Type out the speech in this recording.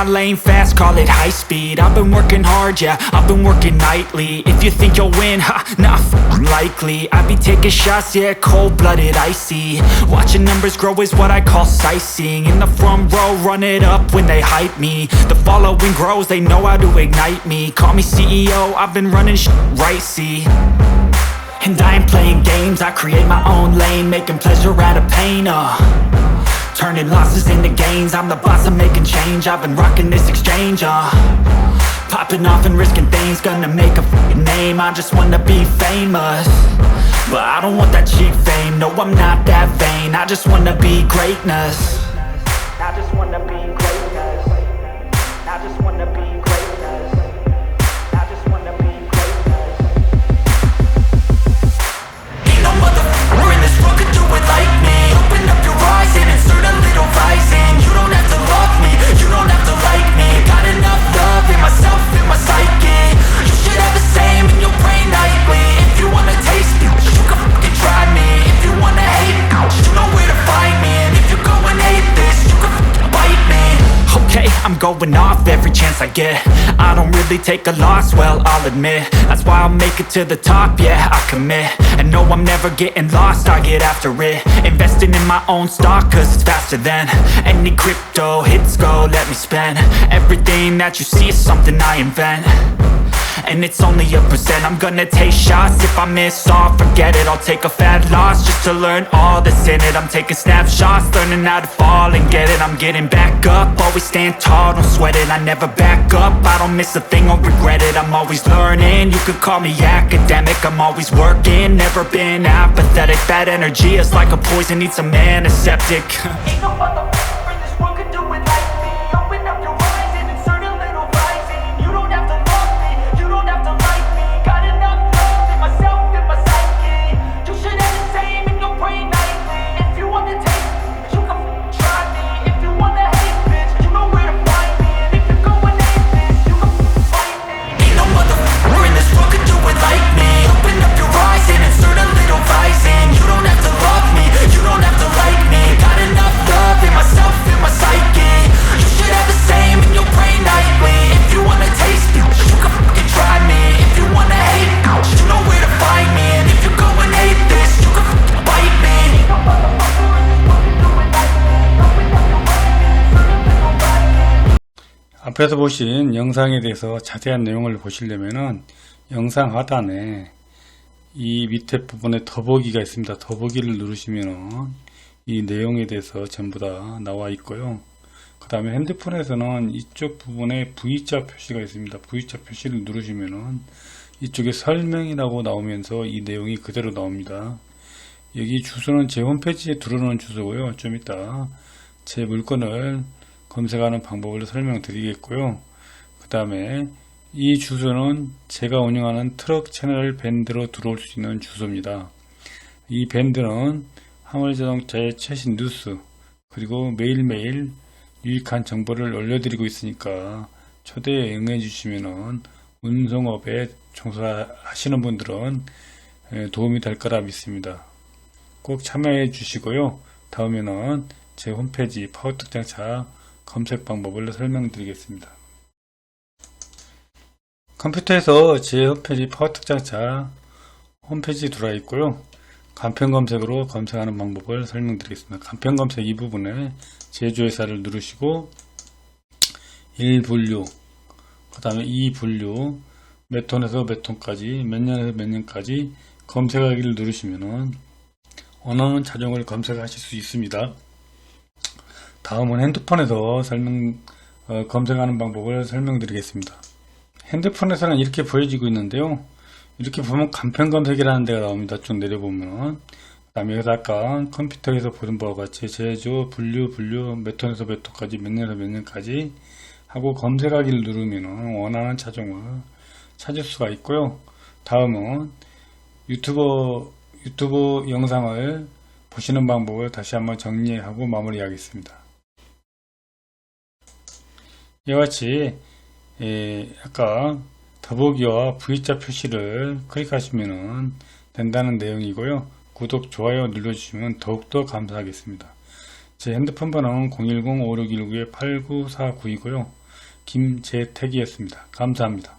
lane fast, call it high speed. I've been working hard, yeah, I've been working nightly. If you think you'll win, ha, not likely. I be taking shots, yeah, cold-blooded, icy. Watching numbers grow is what I call sightseeing. In the front row, run it up when they hype me. The following grows, they know how to ignite me. Call me CEO, I've been running right, see. And I ain't playing games, I create my own lane, making pleasure out of pain, turning losses into gains, I'm the boss, I'm making change. I've been rocking this exchange, popping off and risking things, gonna make a f***ing name. I just wanna be famous, but I don't want that cheap fame. No, I'm not that vain, I just wanna be greatness. I just wanna be greatness. I just wanna be greatness. I just wanna be greatness. Ain't no motherfucker in this world could do it like me. Open up your eyes and insert a little rising. You don't have to love me, you don't have to like me. Got enough love in myself, in my psyche. You should have the same in your brain nightly. If you wanna taste me, you can fucking try me. If you wanna hate me, you know where to find me. And if you go and hate this, you can fucking bite me. Okay, I'm going off every chance I get. I don't really take a loss, well, I'll admit. That's why I'll make it to the top, yeah, I commit. And no, I'm never getting lost, I get after it. Investing in my own stock, cause it's faster than any crypto hits go, let me spend. Everything that you see is something I invent, and it's only a percent. I'm gonna take shots, if I miss all, forget it. I'll take a fat loss just to learn all that's in it. I'm taking snapshots, learning how to fall and get it. I'm getting back up, always stand tall, don't sweat it. I never back up, I don't miss a thing or regret it. I'm always learning, you could call me academic. I'm always working, never been apathetic. Bad energy is like a poison, needs some antiseptic. Ain't no motherfucker in this world could do it like me. Open up your eyes and insert a little rising. You don't have to love me, you don't have to like me. Got enough love in myself, in my psyche. You should have the same in your brain nightly. If you wanna taste me, you can try me. If you wanna hate bitch, you know where to find me. And if you go and hate this, you can fight me. Ain't no motherfucker in this world could do it like me. Open up your eyes and insert a little rising. You don't have to love me, you don't have to like me. Got enough love in myself, in my psyche. You should have the same in your brain nightly. If you wanna taste me, you can fucking try me. If you wanna hate me, you know where to find me. And if you go and hate this, you can fucking bite me. Ain't no motherfucker in this world can do it like me. Open up your eyes and insert a little rising. 앞에서 보신 영상에 대해서 자세한 내용을 보시려면은 영상 하단에 이 밑에 부분에 더보기가 있습니다. 더보기를 누르시면은 이 내용에 대해서 전부 다 나와 있고요. 그 다음에 핸드폰에서는 이쪽 부분에 V자 표시가 있습니다. V자 표시를 누르시면은 이쪽에 설명이라고 나오면서 이 내용이 그대로 나옵니다. 여기 주소는 제 홈페이지에 들어오는 주소고요. 좀 이따 제 물건을 검색하는 방법을 설명드리겠고요. 그 다음에 이 주소는 제가 운영하는 트럭채널 밴드로 들어올 수 있는 주소입니다. 이 밴드는 화물자동차의 최신 뉴스 그리고 매일매일 유익한 정보를 올려드리고 있으니까 초대에 응해주시면 운송업에 종사하시는 분들은 도움이 될 거라 믿습니다. 꼭 참여해 주시고요. 다음에는 제 홈페이지 파워특장차 검색 방법을 설명드리겠습니다. 컴퓨터에서 제 홈페이지 파워특장차 홈페이지 들어와 있고요. 간편 검색으로 검색하는 방법을 설명드리겠습니다. 간편 검색 이 부분에 제조회사를 누르시고 1분류, 그 다음에 2분류, 몇 톤에서 몇 톤까지, 몇 년에서 몇 년까지 검색하기를 누르시면은 원하는 차종을 검색하실 수 있습니다. 다음은 핸드폰에서 검색하는 방법을 설명드리겠습니다. 핸드폰에서는 이렇게 보여지고 있는데요. 이렇게 보면 간편 검색이라는 데가 나옵니다. 쭉 내려보면. 그 다음에 여기서 아까 컴퓨터에서 보던 바와 같이 제조, 분류, 몇 톤에서 몇 톤까지, 몇 년에서 몇 년까지 하고 검색하기를 누르면 원하는 차종을 찾을 수가 있고요. 다음은 유튜브 영상을 보시는 방법을 다시 한번 정리하고 마무리하겠습니다. 이와 같이 아까 더보기와 V자 표시를 클릭하시면 된다는 내용이고요. 구독, 좋아요 눌러주시면 더욱더 감사하겠습니다. 제 핸드폰 번호는 010-5619-8949이고요. 김재택이었습니다. 감사합니다.